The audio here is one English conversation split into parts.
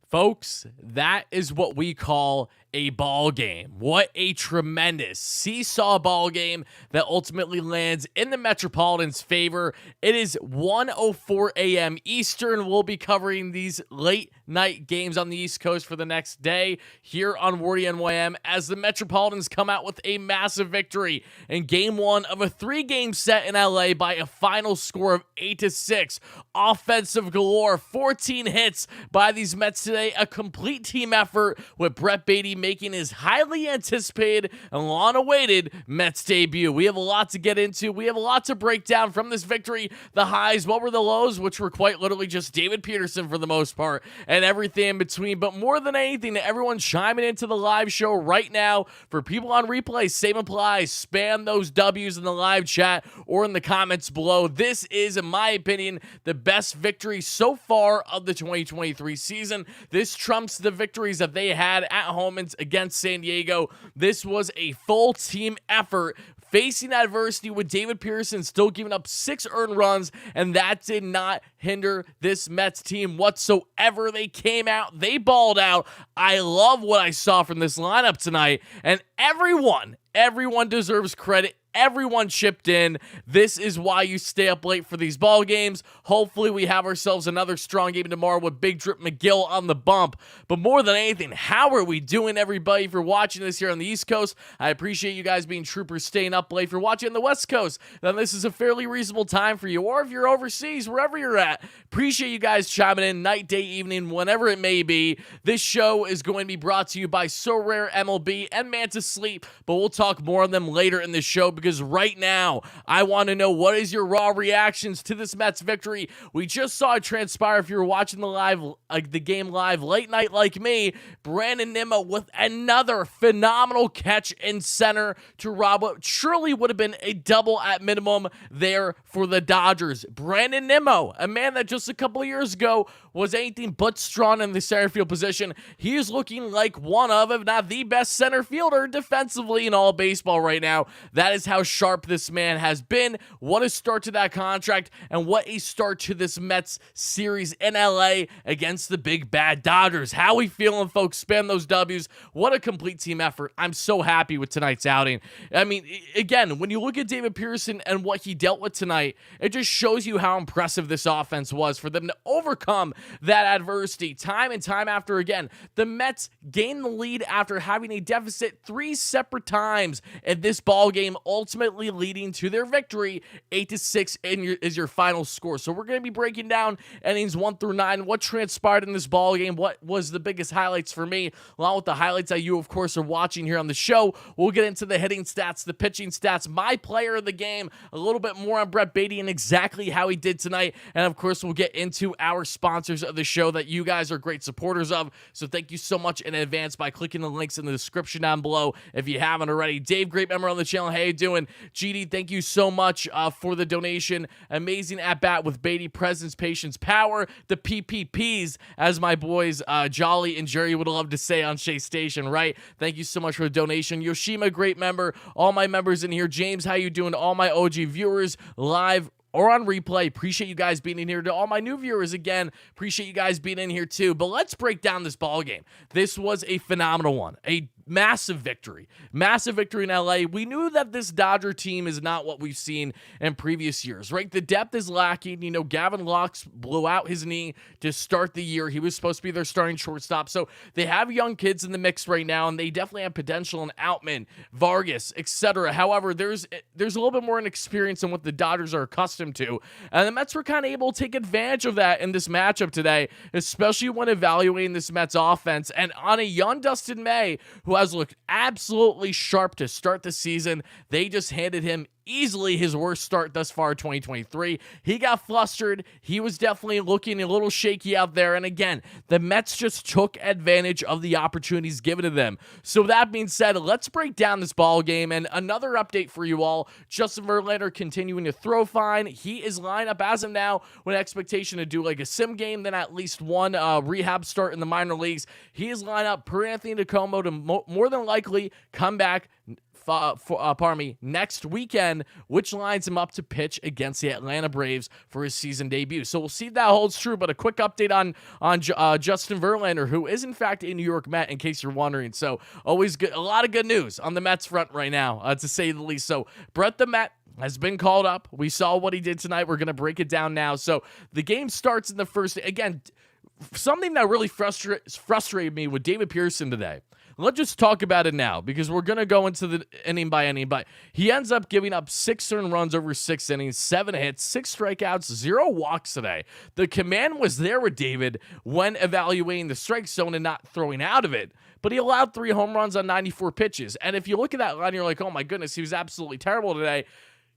Folks, that is what we call a ball game. What a tremendous seesaw ball game that ultimately lands in the Metropolitans' favor. It is 1:04 a.m. Eastern. We'll be covering these late night games on the East Coast for the next day here on WardyNYM as the Metropolitans come out with a massive victory in game one of a 3-game set in LA by a final score of 8-6. Offensive galore, 14 hits by these Mets today. A complete team effort with Brett Baty making his highly anticipated and long-awaited Mets debut. We have a lot to get into. We have a lot to break down from this victory. The highs, what were the lows, which were quite literally just David Peterson for the most part, and everything in between. But more than anything, everyone chiming into the live show right now. For people on replay, same applies. Spam those W's in the live chat or in the comments below. This is, in my opinion, the best victory so far of the 2023 season. This trumps the victories that they had at home against San Diego. This was a full team effort facing adversity with David Pearson still giving up 6 earned runs, and that did not hinder this Mets team whatsoever. They came out, they balled out. I love what I saw from this lineup tonight, and everyone deserves credit. Everyone chipped in. This is why you stay up late for these ball games. Hopefully we have ourselves another strong game tomorrow with Big Drip McGill on the bump. But more than anything, how are we doing, everybody? If you're watching this here on the East Coast, I appreciate you guys being troopers, staying up late. If you're watching on the West Coast, then this is a fairly reasonable time for you. Or if you're overseas, wherever you're at, appreciate you guys chiming in night, day, evening, whenever it may be. This show is going to be brought to you by So Rare MLB and Manta Sleep, but we'll talk more on them later in the show because right now, I want to know what is your raw reactions to this Mets victory. We just saw it transpire. If you were watching the game live late night like me, Brandon Nimmo with another phenomenal catch in center to rob what surely would have been a double at minimum there for the Dodgers. Brandon Nimmo, a man that just a couple of years ago was anything but strong in the center field position. He is looking like one of, if not the best center fielder defensively in all baseball right now. That is how sharp this man has been. What a start to that contract, and what a start to this Mets series in LA against the big bad Dodgers. How we feeling, folks? Spam those W's. What a complete team effort. I'm so happy with tonight's outing. I mean, again, when you look at David Pearson and what he dealt with tonight, it just shows you how impressive this offense was for them to overcome that adversity time and time after again. The Mets gained the lead after having a deficit 3 separate times in this ball game, ultimately leading to their victory. 8-6 is your final score. So we're going to be breaking down innings 1 through 9, what transpired in this ball game, what was the biggest highlights for me, along with the highlights that you, of course, are watching here on the show. We'll get into the hitting stats, the pitching stats, my player of the game, a little bit more on Brett Baty and exactly how he did tonight. And, of course, we'll get into our sponsors of the show that you guys are great supporters of. So thank you so much in advance by clicking the links in the description down below if you haven't already. Dave, great member on the channel. How you doing? GD, thank you so much for the donation. Amazing at-bat with Baty, presence, patience, power. The PPPs, as my boys Jolly and Jerry would love to say on Shea Station, right? Thank you so much for the donation. Yoshima, great member. All my members in here. James, how you doing? All my OG viewers live or on replay, appreciate you guys being in here. To all my new viewers, again, appreciate you guys being in here too. But let's break down this ball game. This was a phenomenal one, a massive victory in LA. We knew that this Dodger team is not what we've seen in previous years, right? The depth is lacking. You know, Gavin Lux blew out his knee to start the year. He was supposed to be their starting shortstop. So they have young kids in the mix right now, and they definitely have potential in Outman, Vargas, etc. However, there's a little bit more inexperience than what the Dodgers are accustomed to, and the Mets were kind of able to take advantage of that in this matchup today, especially when evaluating this Mets offense. And on a young Dustin May, who has looked absolutely sharp to start the season, they just handed him easily his worst start thus far 2023. He got flustered. He was definitely looking a little shaky out there. And again, the Mets just took advantage of the opportunities given to them. So that being said, let's break down this ball game. And another update for you all, Justin Verlander continuing to throw fine. He is lined up as of now with expectation to do like a sim game, then at least one rehab start in the minor leagues. He is lined up per Anthony DeComo to more than likely come back next weekend, which lines him up to pitch against the Atlanta Braves for his season debut. So we'll see if that holds true. But a quick update on Justin Verlander, who is in fact a New York Met, in case you're wondering. So always good, a lot of good news on the Mets front right now, to say the least. So Brett the Met has been called up. We saw what he did tonight. We're going to break it down now. So the game starts in the first. Again, something that really frustrated me with David Pearson today. Let's just talk about it now, because we're going to go into the inning by inning. But he ends up giving up 6 earned runs over 6 innings, 7 hits, 6 strikeouts, 0 walks today. The command was there with David when evaluating the strike zone and not throwing out of it. But he allowed 3 home runs on 94 pitches. And if you look at that line, you're like, oh my goodness, he was absolutely terrible today.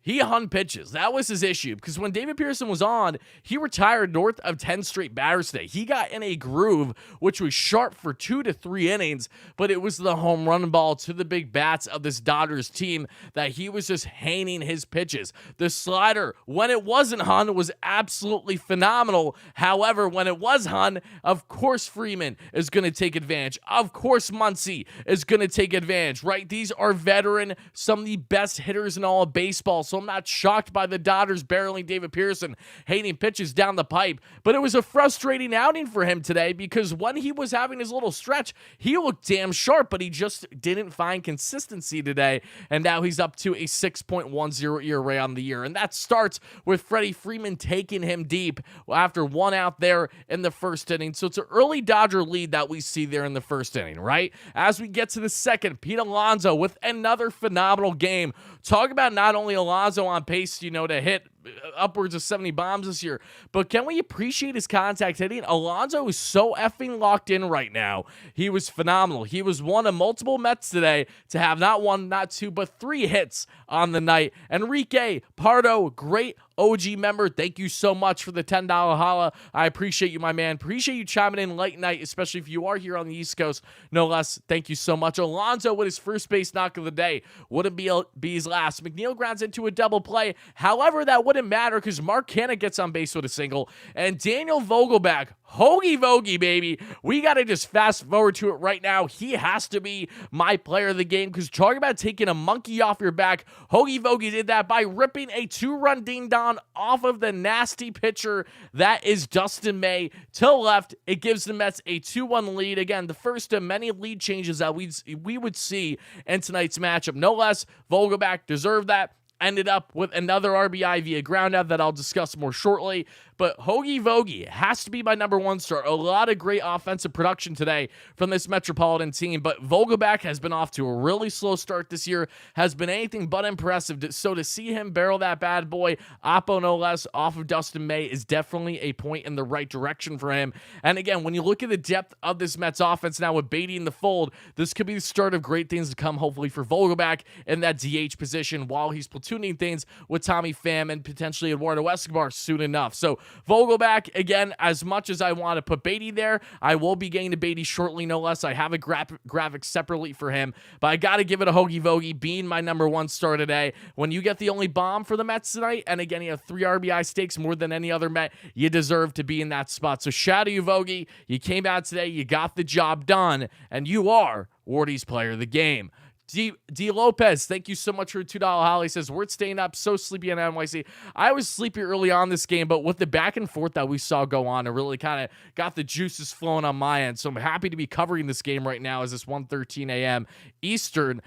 He hung pitches. That was his issue, because when David Pearson was on, he retired north of 10 straight batters today. He got in a groove, which was sharp for 2 to 3 innings, but it was the home run ball to the big bats of this Dodgers team that he was just hanging his pitches. The slider, when it wasn't hung, was absolutely phenomenal. However, when it was hung, of course Freeman is going to take advantage. Of course Muncy is going to take advantage, right? These are veteran, some of the best hitters in all of baseball. So I'm not shocked by the Dodgers barreling David Pearson, hating pitches down the pipe. But it was a frustrating outing for him today, because when he was having his little stretch, he looked damn sharp, but he just didn't find consistency today. And now he's up to a 6.10 ERA on the year. And that starts with Freddie Freeman taking him deep after 1 out there in the first inning. So it's an early Dodger lead that we see there in the first inning, right? As we get to the second, Pete Alonso with another phenomenal game. Talk about not only Alonso on pace, to hit upwards of 70 bombs this year, but can we appreciate his contact hitting? Alonso is so effing locked in right now. He was phenomenal. He was one of multiple Mets today to have not 1, not 2, but 3 hits on the night. Enrique Pardo, great OG member. Thank you so much for the $10 holla. I appreciate you, my man. Appreciate you chiming in late night, especially if you are here on the East Coast. No less. Thank you so much. Alonso with his first base knock of the day. Wouldn't be his last. McNeil grounds into a double play. However, that wouldn't matter, because Mark Canha gets on base with a single. And Daniel Vogelbach, Hoagie Vogie, baby. We got to just fast forward to it right now. He has to be my player of the game, because talking about taking a monkey off your back, Hoagie Vogie did that by ripping a 2-run ding-dong off of the nasty pitcher that is Dustin May to left. It gives the Mets a 2-1 lead. Again, the first of many lead changes that we would see in tonight's matchup. No less, Vogelbach deserved that. Ended up with another RBI via groundout that I'll discuss more shortly. But Hoagie Vogie has to be my number 1 star. A lot of great offensive production today from this Metropolitan team. But Vogelbach has been off to a really slow start this year. Has been anything but impressive. So to see him barrel that bad boy, Oppo no less, off of Dustin May is definitely a point in the right direction for him. And again, when you look at the depth of this Mets offense now with Beatty in the fold, this could be the start of great things to come, hopefully, for Vogelbach in that DH position while he's platooning things with Tommy Pham and potentially Eduardo Escobar soon enough. So Vogelbach, again, as much as I want to put Beatty there, I will be getting to Beatty shortly, no less. I have a graphic separately for him, but I got to give it a Hoagie Vogie being my number 1 star today. When you get the only bomb for the Mets tonight, and again, you have 3 RBI stakes, more than any other Met, you deserve to be in that spot. So shout out to you, Vogie. You came out today, you got the job done, and you are Wardy's player of the game. D. Lopez, thank you so much for a $2 holla. He says, we're staying up, so sleepy on NYC. I was sleepy early on this game, but with the back and forth that we saw go on, it really kind of got the juices flowing on my end. So I'm happy to be covering this game right now as it's 1:13 a.m. Eastern.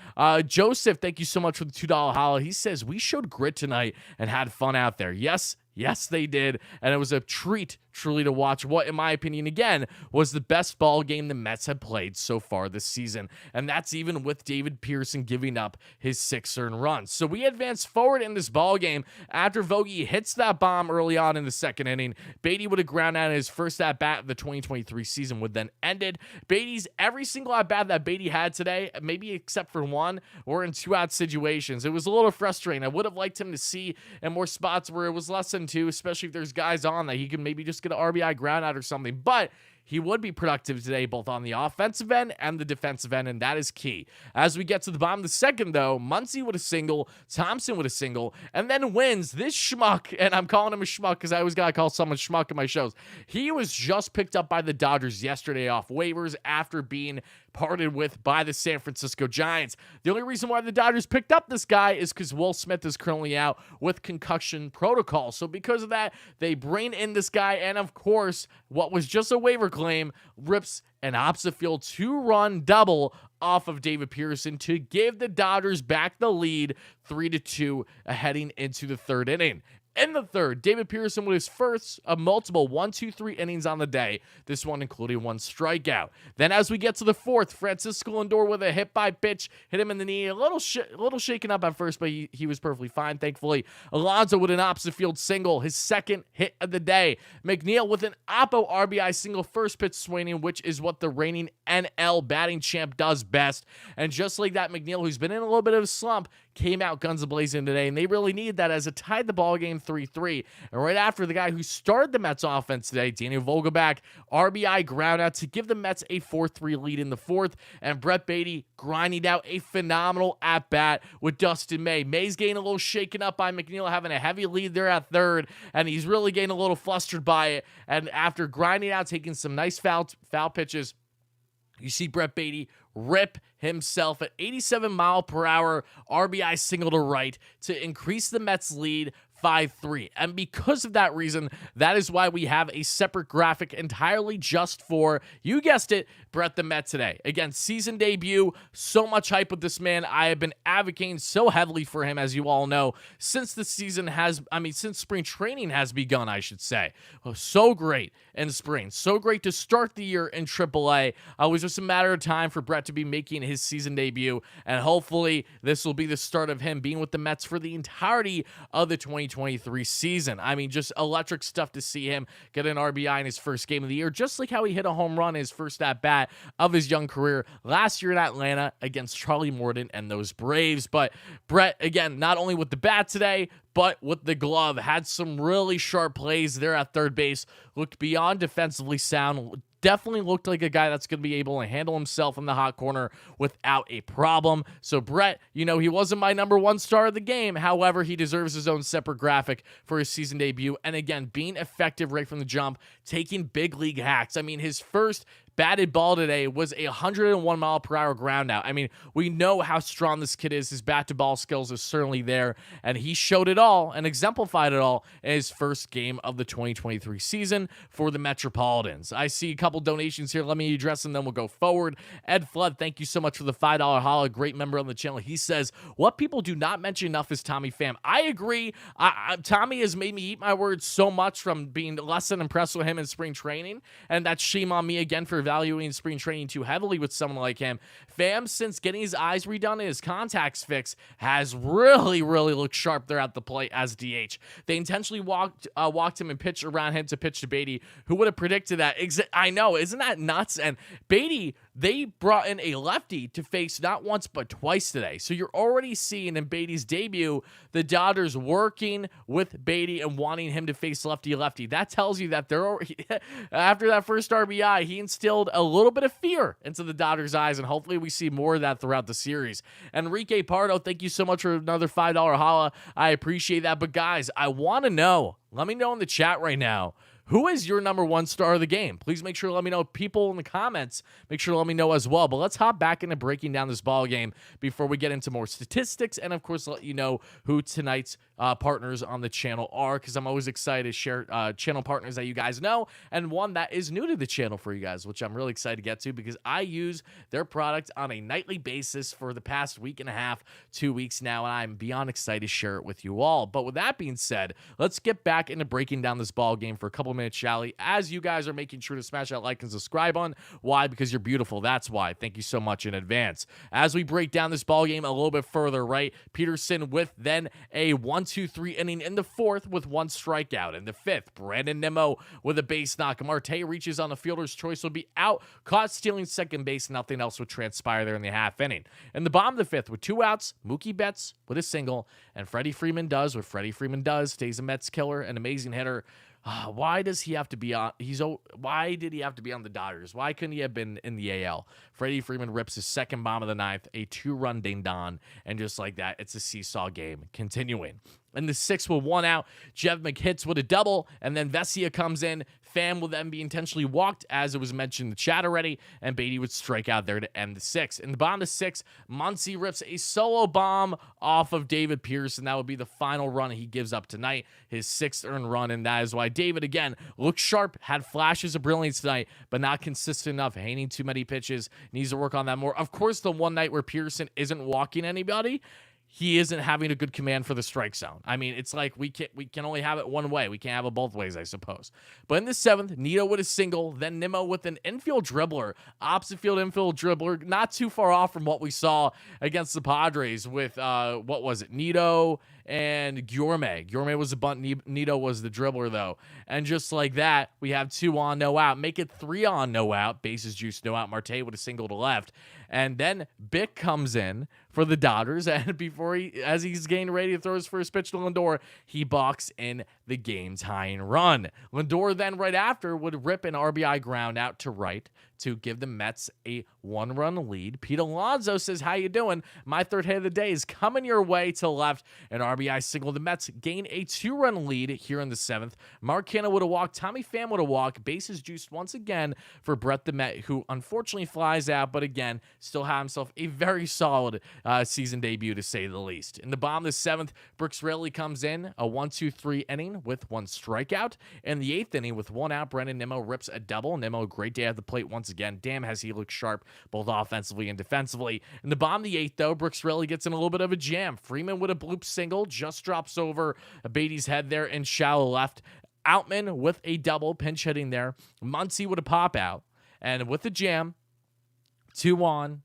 Joseph, thank you so much for the $2 holla. He says, we showed grit tonight and had fun out there. Yes, they did, and it was a treat truly to watch what, in my opinion, again, was the best ball game the Mets have played so far this season. And that's even with David Pearson giving up his 6 earned runs. So we advance forward in this ball game after Vogie hits that bomb early on in the second inning. Beatty would have ground out his first at-bat of the 2023 season would then ended. Beatty's every single at-bat that Beatty had today, maybe except for one, were in 2-out situations. It was a little frustrating. I would have liked him to see in more spots where it was less than 2, especially if there's guys on that he could maybe just get an RBI ground out or something. But he would be productive today, both on the offensive end and the defensive end, and that is key. As we get to the bottom of the second, though, Muncy with a single, Thompson with a single, and then wins this schmuck, and I'm calling him a schmuck because I always got to call someone schmuck in my shows. He was just picked up by the Dodgers yesterday off waivers after being parted with by the San Francisco Giants. The only reason why the Dodgers picked up this guy is because Will Smith is currently out with concussion protocol. So because of that, they bring in this guy, and of course, what was just a waiver claim rips an opposite field 2-run double off of David Peterson to give the Dodgers back the lead 3-2 heading into the third inning. In the third, David Peterson with his first of multiple 1-2-3 innings on the day, this one including one strikeout. Then as we get to the fourth, Francisco Lindor with a hit-by pitch, hit him in the knee, a little shaken up at first, but he was perfectly fine, thankfully. Alonso with an opposite field single, his second hit of the day. McNeil with an Oppo RBI single, first pitch swinging, which is what the reigning NL batting champ does best. And just like that, McNeil, who's been in a little bit of a slump, came out guns a-blazing today, and they really needed that as it tied the ball game 3-3. And right after, the guy who started the Mets offense today, Daniel Vogelbach, RBI ground out to give the Mets a 4-3 lead in the fourth, and Brett Baty grinding out a phenomenal at-bat with Dustin May. May's getting a little shaken up by McNeil, having a heavy lead there at third, and he's really getting a little flustered by it. And after grinding out, taking some nice foul pitches, you see Brett Baty rip himself at 87-mile-per-hour RBI single to right to increase the Mets lead 5-3. And because of that reason, that is why we have a separate graphic entirely just for, you guessed it, Brett the Met today. Again, season debut, so much hype with this man. I have been advocating so heavily for him, as you all know, since the season since spring training has begun, I should say. So great in spring. So great to start the year in AAA. It was just a matter of time for Brett to be making his season debut, and hopefully this will be the start of him being with the Mets for the entirety of the 2023 season. I mean, just electric stuff to see him get an RBI in his first game of the year, just like how he hit a home run in his first at-bat of his young career last year in Atlanta against Charlie Morton and those Braves. But Brett, again, not only with the bat today, but with the glove, had some really sharp plays there at third base, looked beyond defensively sound, definitely looked like a guy that's going to be able to handle himself in the hot corner without a problem. So Brett, he wasn't my number one star of the game. However, he deserves his own separate graphic for his season debut. And again, being effective right from the jump, taking big league hacks. I mean, his first batted ball today was a 101-mile-per-hour ground out. I mean, we know how strong this kid is. His bat-to-ball skills are certainly there, and he showed it all and exemplified it all in his first game of the 2023 season for the Metropolitans. I see a couple donations here. Let me address them, then we'll go forward. Ed Flood, thank you so much for the $5 holla. Great member on the channel. He says, what people do not mention enough is Tommy Pham. I agree. Tommy has made me eat my words so much from being less than impressed with him in spring training, and that's shame on me again for evaluating spring training too heavily with someone like him. Pham, since getting his eyes redone and his contacts fixed, has really looked sharp there at the plate as DH. They intentionally walked him and pitched around him to pitch to Baty. Who would have predicted that? I know, isn't that nuts? And Baty, they brought in a lefty to face not once but twice today. So you're already seeing in Baty's debut the Dodgers working with Baty and wanting him to face lefty-lefty. That tells you that they're after that first RBI, he instilled a little bit of fear into the Dodgers' eyes, and hopefully we see more of that throughout the series. Enrique Pardo, thank you so much for another $5 holla. I appreciate that. But guys, I want to know, let me know in the chat right now, who is your number one star of the game? Please make sure to let me know. People in the comments, make sure to let me know as well. But let's hop back into breaking down this ball game before we get into more statistics, and of course let you know who tonight's partners on the channel are, because I'm always excited to share channel partners that you guys know, and one that is new to the channel for you guys, which I'm really excited to get to because I use their product on a nightly basis for the past week and a half, 2 weeks now, and I'm beyond excited to share it with you all. But with that being said, let's get back into breaking down this ball game for a couple minutes, shall we? As you guys are making sure to smash that like and subscribe on. Why? Because you're beautiful. That's why. Thank you so much in advance. As we break down this ball game a little bit further, right? Peterson with then a 1-2-3 inning in the fourth with one strikeout. In the fifth, Brandon Nimmo with a base knock. Marte reaches on the fielder's choice, will be out, caught stealing second base. Nothing else would transpire there in the half inning. In the bottom of the fifth, with 2 outs, Mookie Betts with a single, and Freddie Freeman does what Freddie Freeman does, stays a Mets killer, an amazing hitter. Why does he have to be on? Why did he have to be on the Dodgers? Why couldn't he have been in the AL? Freddie Freeman rips his second bomb of the ninth, a 2-run ding dong, and just like that, it's a seesaw game. Continuing. In the sixth with 1 out, Jeff McHits with a double, and then Vesia comes in. Pham will then be intentionally walked, as it was mentioned in the chat already, and Beatty would strike out there to end the sixth. In the bottom of 6, Muncy rips a solo bomb off of David Pearson. That would be the final run he gives up tonight, his 6th earned run, and that is why David, again, looks sharp, had flashes of brilliance tonight, but not consistent enough, hanging too many pitches, needs to work on that more. Of course, the one night where Pearson isn't walking anybody, he isn't having a good command for the strike zone. I mean, it's like we can only have it one way. We can't have it both ways, I suppose. But in the 7th, Nito with a single, then Nimmo with an infield dribbler, opposite field infield dribbler, not too far off from what we saw against the Padres with, what was it, Nito and Gourmet. Gourmet was the bunt, Nito was the dribbler, though. And just like that, we have 2 on, no out. Make it 3 on, no out. Bases juice, no out. Marte with a single to left. And then Bick comes in for the Dodgers, and as he's getting ready to throw his first pitch to Lindor, he balks in the game-tying run. Lindor then right after would rip an RBI ground out to right to give the Mets a 1-run lead. Pete Alonso says, how you doing? My 3rd hit of the day is coming your way to left. An RBI single. The Mets gain a 2-run lead here in the 7th. Mark Canha would have walked. Tommy Pham would have walked. Bases juiced once again for Brett the Met, who unfortunately flies out, but again, still had himself a very solid season debut, to say the least. In the bottom of the 7th, Brooks Raley comes in, a 1-2-3 inning with 1 strikeout. In the 8th inning, with 1 out, Brandon Nimmo rips a double. Nimmo, great day at the plate once again. Damn, has he looked sharp, both offensively and defensively. In the bottom of the 8th, though, Brooks Raley gets in a little bit of a jam. Freeman with a bloop single, just drops over Beatty's head there in shallow left. Outman with a double, pinch hitting there. Muncy with a pop out. And with the jam, 2 on,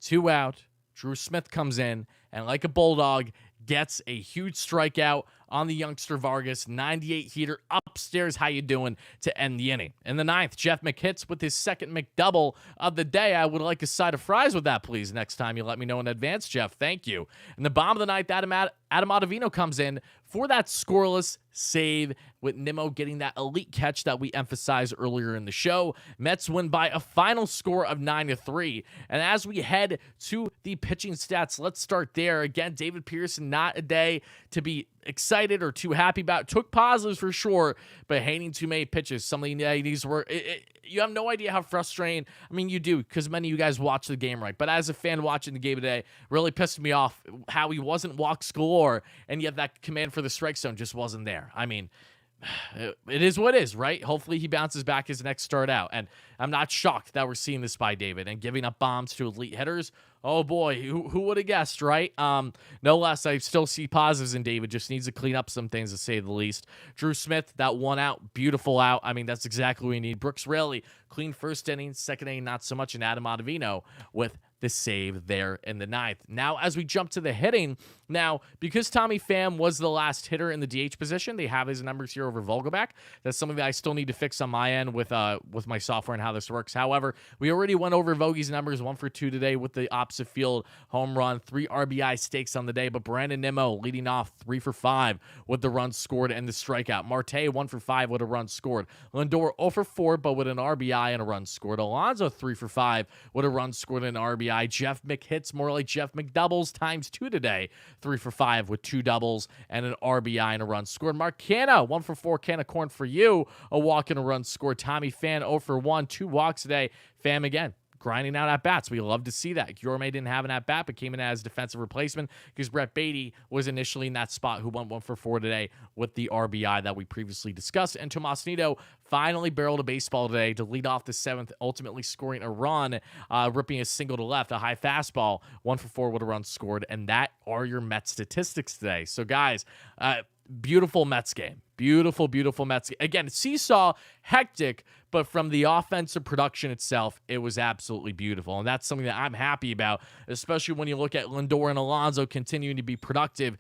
2 out. Drew Smith comes in, and like a bulldog, gets a huge strikeout on the youngster Vargas. 98 heater upstairs, how you doing, to end the inning. In the 9th, Jeff McHits with his 2nd McDouble of the day. I would like a side of fries with that, please, next time you let me know in advance, Jeff. Thank you. In the bottom of the 9th, Adam Ottavino comes in for that scoreless save, with Nimmo getting that elite catch that we emphasized earlier in the show. Mets win by a final score of 9-3. And as we head to the pitching stats, let's start there. Again, David Pearson, not a day to be excited or too happy about. Took positives for sure, but handing too many pitches, something that needs to work. You have no idea how frustrating. I mean, you do, because many of you guys watch the game, right? But as a fan watching the game today, really pissed me off how he wasn't walks galore, and yet that command for the strike zone just wasn't there. I mean, it is what it is, right? Hopefully he bounces back his next start out. And I'm not shocked that we're seeing this by David and giving up bombs to elite hitters. Oh boy, who would have guessed, right? No less, I still see positives in David. Just needs to clean up some things, to say the least. Drew Smith, that 1 out, beautiful out. I mean, that's exactly what we need. Brooks Raley, clean 1st inning, 2nd inning, not so much. And Adam Ottavino with the save there in the 9th. Now, as we jump to the hitting, now, because Tommy Pham was the last hitter in the DH position, they have his numbers here over Vogelback. That's something that I still need to fix on my end with my software and how this works. However, we already went over Vogie's numbers, 1 for 2 today with the opposite field home run, 3 RBI stakes on the day, but Brandon Nimmo leading off 3 for 5 with the runs scored and the strikeout. Marte 1 for 5 with a run scored. Lindor 0 for 4, but with an RBI and a run scored. Alonso 3 for 5 with a run scored and an RBI. Jeff McHits, more like Jeff McDoubles times 2 today. 3 for 5 with 2 doubles and an RBI and a run scored. Mark Canha, 1 for 4, can of corn for you. A walk and a run scored. Tommy Pham, 0 for 1, 2 walks today. Pham again, grinding out at-bats. We love to see that. Gourmet didn't have an at-bat, but came in as defensive replacement because Brett Beatty was initially in that spot, who went 1 for 4 today with the RBI that we previously discussed. And Tomas Nido finally barreled a baseball today to lead off the 7th, ultimately scoring a run, ripping a single to left, a high fastball, 1 for 4 with a run scored. And that are your Mets statistics today. So, guys, beautiful Mets game. Beautiful, beautiful Mets. Again, seesaw, hectic, but from the offensive production itself, it was absolutely beautiful. And that's something that I'm happy about, especially when you look at Lindor and Alonso continuing to be productive.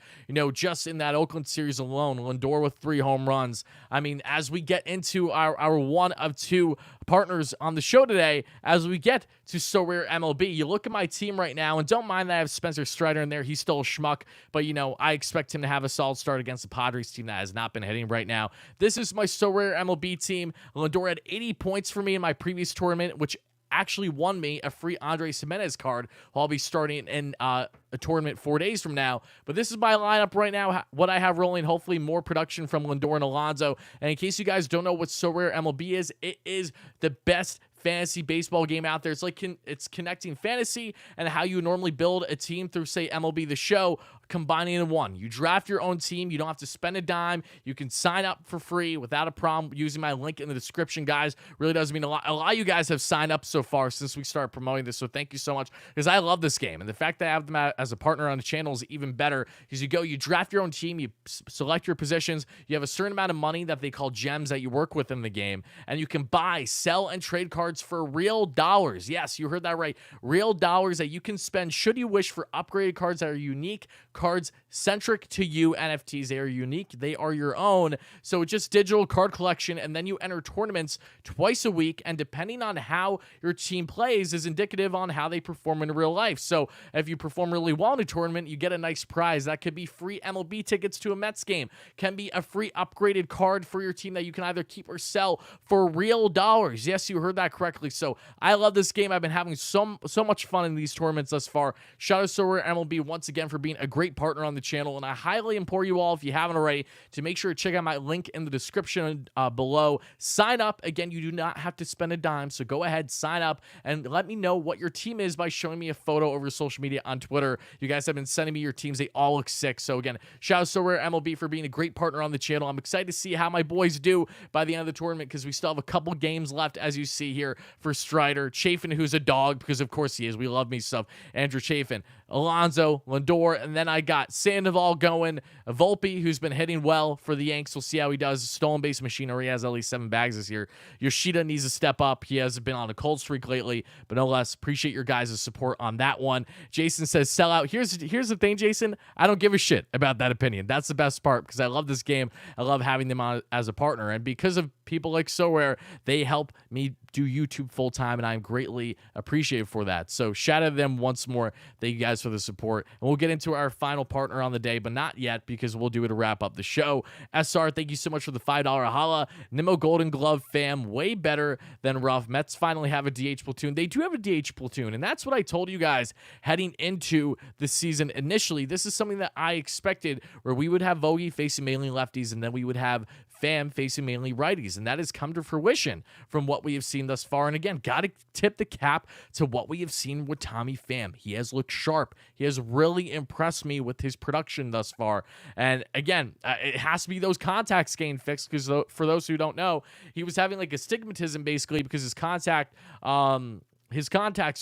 Just in that Oakland series alone, Lindor with 3 home runs. I mean, as we get into our one of two partners on the show today, as we get to So Rare MLB, you look at my team right now, and don't mind that I have Spencer Strider in there. He's still a schmuck, but I expect him to have a solid start against the Padres team that has not been hitting right now. This is my So Rare MLB team. Lindor had 80 points for me in my previous tournament, which actually won me a free Andres Jimenez card, who I'll be starting in a tournament 4 days from now. But this is my lineup right now, what I have rolling. Hopefully more production from Lindor and Alonso. And in case you guys don't know what So Rare MLB is, it is the best fantasy baseball game out there. It's like it's connecting fantasy and how you normally build a team through, say, MLB The Show, combining in one. You draft your own team. You don't have to spend a dime. You can sign up for free without a problem using my link in the description, guys. Really does mean a lot. A lot of you guys have signed up so far since we started promoting this, so thank you so much, because I love this game. And the fact that I have them as a partner on the channel is even better, because you draft your own team, you select your positions, you have a certain amount of money that they call gems that you work with in the game, and you can buy, sell, and trade cards for real dollars. Yes, you heard that right. Real dollars that you can spend should you wish for upgraded cards that are unique, cards centric to you, NFTs. They are unique. They are your own. So it's just digital card collection, and then you enter tournaments twice a week, and depending on how your team plays is indicative on how they perform in real life. So if you perform really well in a tournament, you get a nice prize. That could be free MLB tickets to a Mets game, can be a free upgraded card for your team that you can either keep or sell for real dollars. Yes, you heard that correctly. So I love this game. I've been having so much fun in these tournaments thus far. Shout out to So Rare MLB once again for being a great partner on the channel, and I highly implore you all, if you haven't already, to make sure to check out my link in the description below. Sign up. Again, you do not have to spend a dime, so go ahead, sign up, and let me know what your team is by showing me a photo over social media on Twitter. You guys have been sending me your teams. They all look sick. So again, shout out to So Rare MLB for being a great partner on the channel. I'm excited to see how my boys do by the end of the tournament, because we still have a couple games left, as you see here, for Strider, Chafin, who's a dog, because of course he is. We love me stuff. Andrew Chafin, Alonso, Lindor, and then I got Sandoval going, Volpe, who's been hitting well for the Yanks. We'll see how he does. Stolen base machine, or he has at least 7 bags this year. Yoshida needs to step up. He has been on a cold streak lately, but no less, appreciate your guys' support on that one. Jason says, sell out. Here's the thing, Jason. I don't give a shit about that opinion. That's the best part, because I love this game. I love having them on as a partner, and because of people like So Rare, they help me do YouTube full time, and I'm greatly appreciated for that. So shout out to them once more. Thank you guys for the support. And we'll get into our final partner on the day, but not yet, because we'll do it to wrap up the show. SR, thank you so much for the $5 holla. Nimmo Golden Glove fam, way better than rough. Mets finally have a DH platoon. They do have a DH platoon, and that's what I told you guys heading into the season initially. This is something that I expected, where we would have Vogie facing mainly lefties, and then we would have Pham facing mainly righties, and that has come to fruition from what we have seen thus far. And again, got to tip the cap to what we have seen with Tommy Pham. He has looked sharp. He has really impressed me with his production thus far. And again, it has to be those contacts getting fixed, because for those who don't know, he was having like astigmatism basically, because his contacts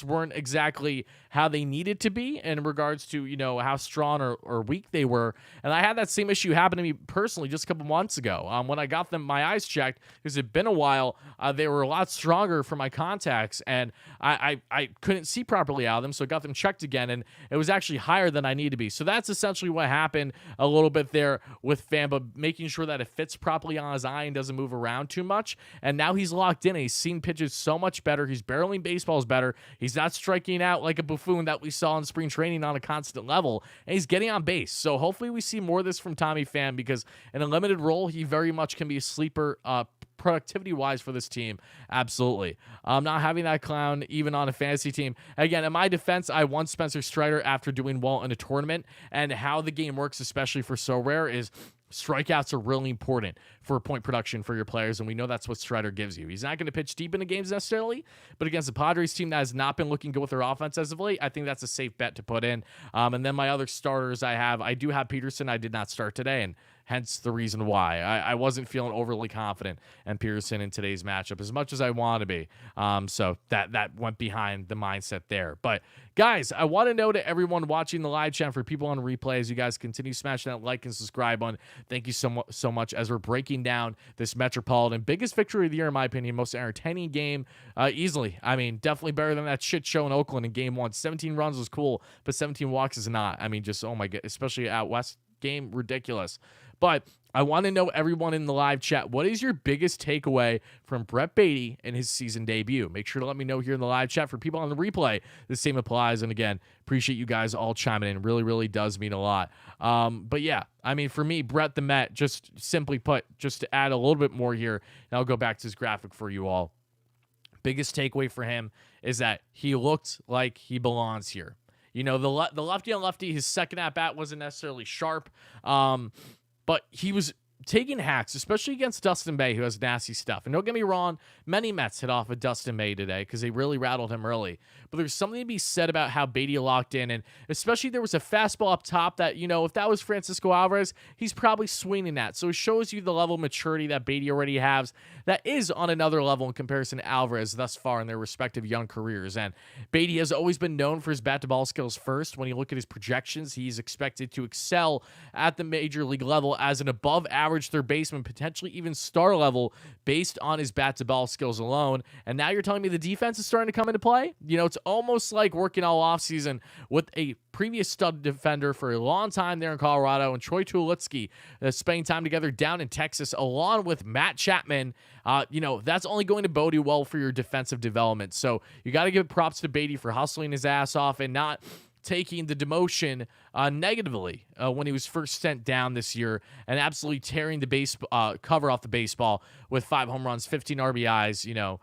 weren't exactly how they needed to be in regards to, how strong or weak they were. And I had that same issue happen to me personally just a couple months ago. When I got my eyes checked, because it had been a while, they were a lot stronger for my contacts, and I couldn't see properly out of them, so I got them checked again, and it was actually higher than I needed to be. So that's essentially what happened a little bit there with Pham, but making sure that it fits properly on his eye and doesn't move around too much. And now he's locked in, and he's seen pitches so much better. He's barreling baseballs better. He's not striking out like a buffoon that we saw in spring training on a constant level, and he's getting on base. So hopefully we see more of this from Tommy Pham, because in a limited role, he very much can be a sleeper productivity-wise for this team. Absolutely. Not having that clown even on a fantasy team. Again, in my defense, I won Spencer Strider after doing well in a tournament, and how the game works, especially for So Rare, is strikeouts are really important for point production for your players, and we know that's what Strider gives you. He's not going to pitch deep into games necessarily, but against the Padres team that has not been looking good with their offense as of late, I think that's a safe bet to put in. And then my other starters I do have Peterson. I did not start today, and hence the reason why. I wasn't feeling overly confident in Pearson in today's matchup as much as I want to be. So that went behind the mindset there. But guys, I want to know to everyone watching the live chat, for people on replay, as you guys continue smashing that like and subscribe button, thank you so much as we're breaking down this Metropolitan. Biggest victory of the year, in my opinion. Most entertaining game, easily. I mean, definitely better than that shit show in Oakland in game 1. 17 runs was cool, but 17 walks is not. I mean, just, oh my God, especially out West game, ridiculous. But I want to know, everyone in the live chat, what is your biggest takeaway from Brett Baty in his season debut? Make sure to let me know here in the live chat. For people on the replay, the same applies. And again, appreciate you guys all chiming in. Really, really does mean a lot. But yeah, I mean, for me, Brett the Met, just simply put, just to add a little bit more here, and I'll go back to his graphic for you all. Biggest takeaway for him is that he looked like he belongs here. You know, the lefty on lefty, his second at bat wasn't necessarily sharp, but he was taking hacks, especially against Dustin May, who has nasty stuff. And don't get me wrong, many Mets hit off of Dustin May today because they really rattled him early. But there's something to be said about how Baty locked in, and especially there was a fastball up top that, you know, if that was Francisco Alvarez, he's probably swinging that. So it shows you the level of maturity that Baty already has that is on another level in comparison to Alvarez thus far in their respective young careers. And Baty has always been known for his bat-to-ball skills first. When you look at his projections, he's expected to excel at the major league level as an above-average third baseman, potentially even star level, based on his bat-to-ball skills alone. And now you're telling me the defense is starting to come into play? You know, it's almost like working all offseason with a previous stud defender for a long time there in Colorado, and Troy Tulowitzki, spending time together down in Texas, along with Matt Chapman. You know, that's only going to bode you well for your defensive development. So you got to give props to Baty for hustling his ass off and not taking the demotion negatively when he was first sent down this year, and absolutely tearing the base cover off the baseball with 5 home runs, 15 RBIs, you know,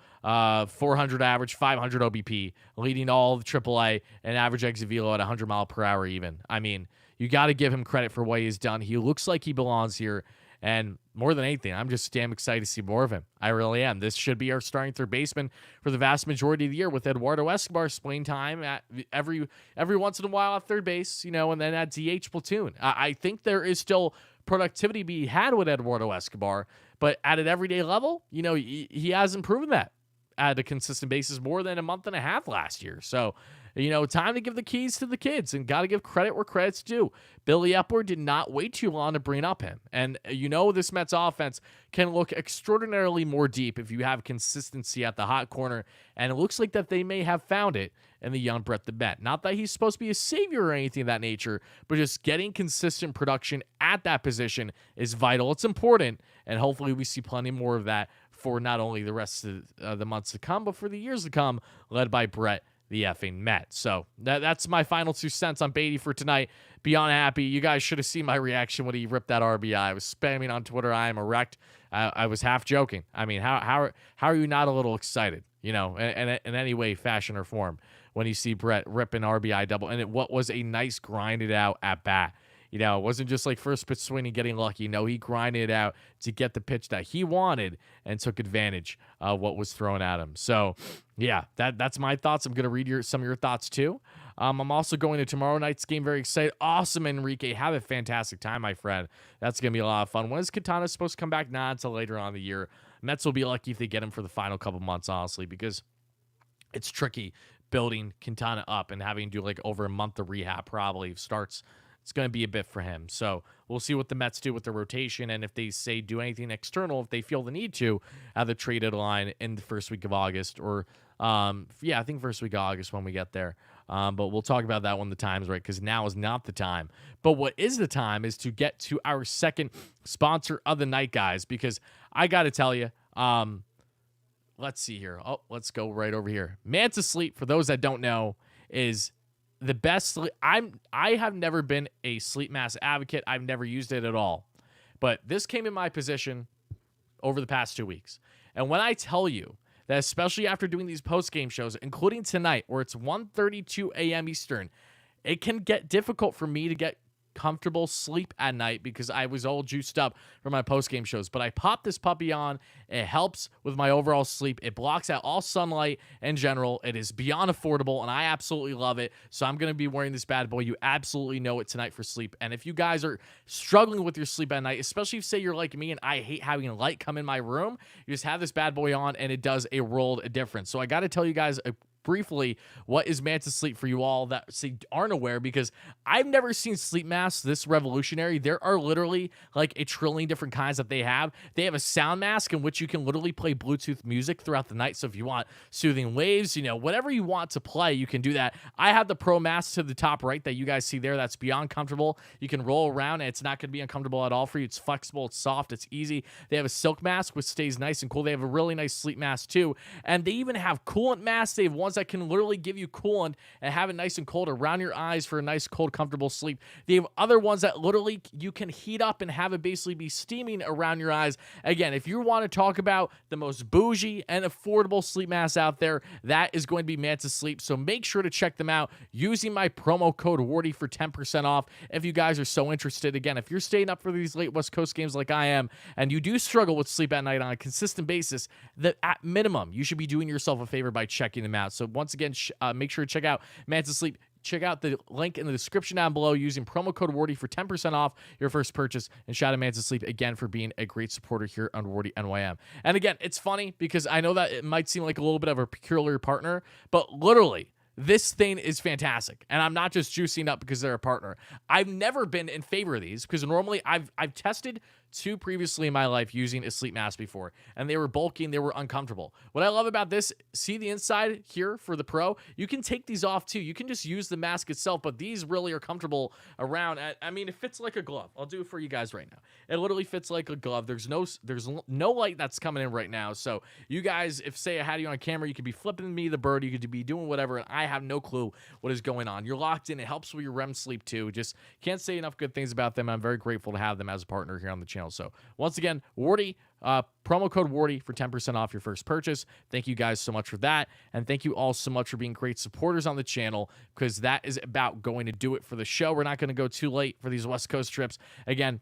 400 average, 500 OBP, leading all of AAA, and average exit velo at 100 mile per hour even. I mean, you got to give him credit for what he's done. He looks like he belongs here. And more than anything, I'm just damn excited to see more of him. I really am. This should be our starting third baseman for the vast majority of the year, with Eduardo Escobar splitting time at every once in a while at third base, you know, and then at DH platoon. I think there is still productivity to be had with Eduardo Escobar, but at an everyday level, you know, he hasn't proven that at a consistent basis more than a month and a half last year. So, you know, time to give the keys to the kids, and got to give credit where credit's due. Billy Epler did not wait too long to bring up him. And, you know, this Mets offense can look extraordinarily more deep if you have consistency at the hot corner. And it looks like that they may have found it in the young Brett the Met. Not that he's supposed to be a savior or anything of that nature, but just getting consistent production at that position is vital. It's important. And hopefully we see plenty more of that for not only the rest of the months to come, but for the years to come, led by Brett the effing Met. So that's my final 2 cents on Baty for tonight. Beyond happy. You guys should have seen my reaction when he ripped that RBI. I was spamming on Twitter, I am erect. I was half joking. I mean, how are you not a little excited, you know, in any way, fashion, or form, when you see Brett rip an RBI double, and what was a nice grinded out at bat. You know, it wasn't just like first pitch swinging, getting lucky. No, he grinded it out to get the pitch that he wanted and took advantage of what was thrown at him. So, yeah, that's my thoughts. I'm going to read some of your thoughts, too. I'm also going to tomorrow night's game. Very excited. Awesome, Enrique. Have a fantastic time, my friend. That's going to be a lot of fun. When is Katana supposed to come back? Not until later on in the year. Mets will be lucky if they get him for the final couple months, honestly, because it's tricky building Quintana up and having to do like over a month of rehab probably starts. It's going to be a bit for him. So we'll see what the Mets do with the rotation, and if they say do anything external, if they feel the need to, at the trade deadline in the first week of August, or I think first week of August when we get there. But we'll talk about that when the time's right, because now is not the time. But what is the time is to get to our second sponsor of the night, guys, because I got to tell you, let's see here. Oh, let's go right over here. Manta Sleep, for those that don't know, is the best. I have never been a sleep mask advocate. I've never used it at all. But this came in my possession over the past 2 weeks. And when I tell you that, especially after doing these post-game shows, including tonight, where it's 1:32 a.m. Eastern, it can get difficult for me to get comfortable sleep at night because I was all juiced up for my post-game shows. But I popped this puppy on. It helps with my overall sleep. It blocks out all sunlight in general. It is beyond affordable, and I absolutely love it. So I'm going to be wearing this bad boy. You absolutely know it tonight for sleep. And if you guys are struggling with your sleep at night, especially if, say, you're like me and I hate having light come in my room, you just have this bad boy on, and it does a world of difference. So I got to tell you guys briefly what is Manta Sleep for you all that aren't aware, because I've never seen sleep masks this revolutionary. There are literally like a trillion different kinds that they have. They have a sound mask in which you can literally play Bluetooth music throughout the night. So if you want soothing waves, whatever you want to play, you can do that. I have the Pro mask to the top right that you guys see there. That's beyond comfortable. You can roll around and it's not going to be uncomfortable at all for you. It's flexible, it's soft, it's easy. They have a silk mask which stays nice and cool. They have a really nice sleep mask too. And they even have coolant masks. They have ones that can literally give you coolant and have it nice and cold around your eyes for a nice, cold, comfortable sleep. They have other ones that literally you can heat up and have it basically be steaming around your eyes. Again, if you want to talk about the most bougie and affordable sleep masks out there, that is going to be Manta Sleep. So make sure to check them out using my promo code WARDY for 10% off if you guys are so interested. Again, if you're staying up for these late West Coast games like I am, and you do struggle with sleep at night on a consistent basis, that at minimum, you should be doing yourself a favor by checking them out. So once again, make sure to check out Manta Sleep. Check out the link in the description down below using promo code WARDY for 10% off your first purchase. And shout out Manta Sleep again for being a great supporter here on WardyNYM. And again, it's funny because I know that it might seem like a little bit of a peculiar partner, but literally, this thing is fantastic, and I'm not just juicing up because they're a partner. I've never been in favor of these because normally I've tested two previously in my life using a sleep mask before, and they were bulky and they were uncomfortable. What I love about this, see the inside here for the Pro? You can take these off too. You can just use the mask itself, but these really are comfortable around. I mean, it fits like a glove. I'll do it for you guys right now. It literally fits like a glove. There's no light that's coming in right now. So you guys, if say I had you on camera, you could be flipping me the bird, you could be doing whatever, and I have no clue what is going on. You're locked in. It helps with your REM sleep too. Just can't say enough good things about them. I'm very grateful to have them as a partner here on the channel. So once again, Wardy, promo code WARDY for 10% off your first purchase. Thank you guys so much for that. And thank you all so much for being great supporters on the channel, because that is about going to do it for the show. We're not going to go too late for these West Coast trips. Again,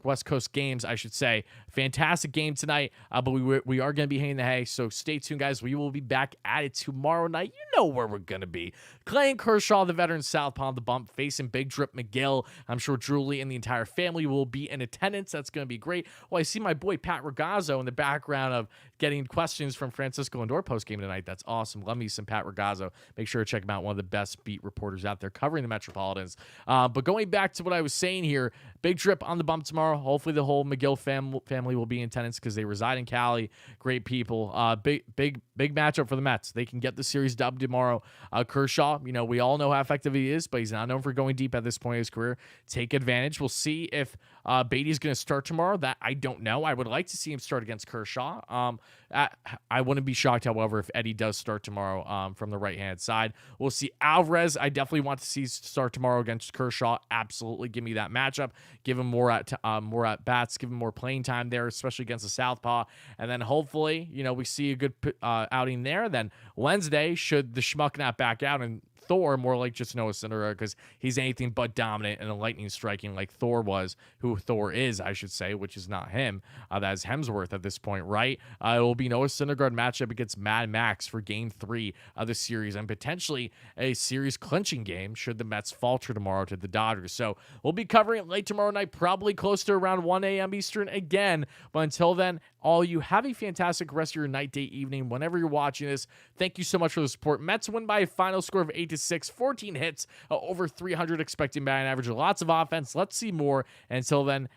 West Coast games, I should say. Fantastic game tonight, but we are going to be hanging the hay. So stay tuned, guys. We will be back at it tomorrow night. You know where we're going to be. Clay and Kershaw, the veteran southpaw on the bump, facing Big Drip McGill. I'm sure Julie and the entire family will be in attendance. That's going to be great. Well, I see my boy Pat Ragazzo in the background of getting questions from Francisco Lindor post-game tonight. That's awesome. Love me some Pat Ragazzo. Make sure to check him out. One of the best beat reporters out there covering the Metropolitans. But going back to what I was saying here, Big Drip on the bump tomorrow. Hopefully the whole McGill family will be in attendance because they reside in Cali. Great people. Big matchup for the Mets. They can get the series dub tomorrow. Kershaw, we all know how effective he is, but he's not known for going deep at this point in his career. Take advantage. We'll see if Beatty's going to start tomorrow. That I don't know. I would like to see him start against Kershaw. I wouldn't be shocked, however, if Eddie does start tomorrow from the right-hand side. We'll see Alvarez. I definitely want to see start tomorrow against Kershaw. Absolutely. Give me that matchup. Give him more at bats. Give him more playing time there, especially against the southpaw. And then hopefully, we see a good outing there. Then Wednesday, should the schmuck not back out, and Thor, more like just Noah Syndergaard, because he's anything but dominant and a lightning striking like Thor was, who Thor is, I should say, which is not him. That is Hemsworth at this point, right? It will be Noah Syndergaard matchup against Mad Max for Game 3 of the series, and potentially a series clinching game should the Mets falter tomorrow to the Dodgers. So we'll be covering it late tomorrow night, probably close to around 1 a.m. Eastern again. But until then, all you have a fantastic rest of your night, day, evening, whenever you're watching this. Thank you so much for the support. Mets win by a final score of 8-6, 14 hits, over 300 expected batting average, lots of offense. Let's see more. And until then,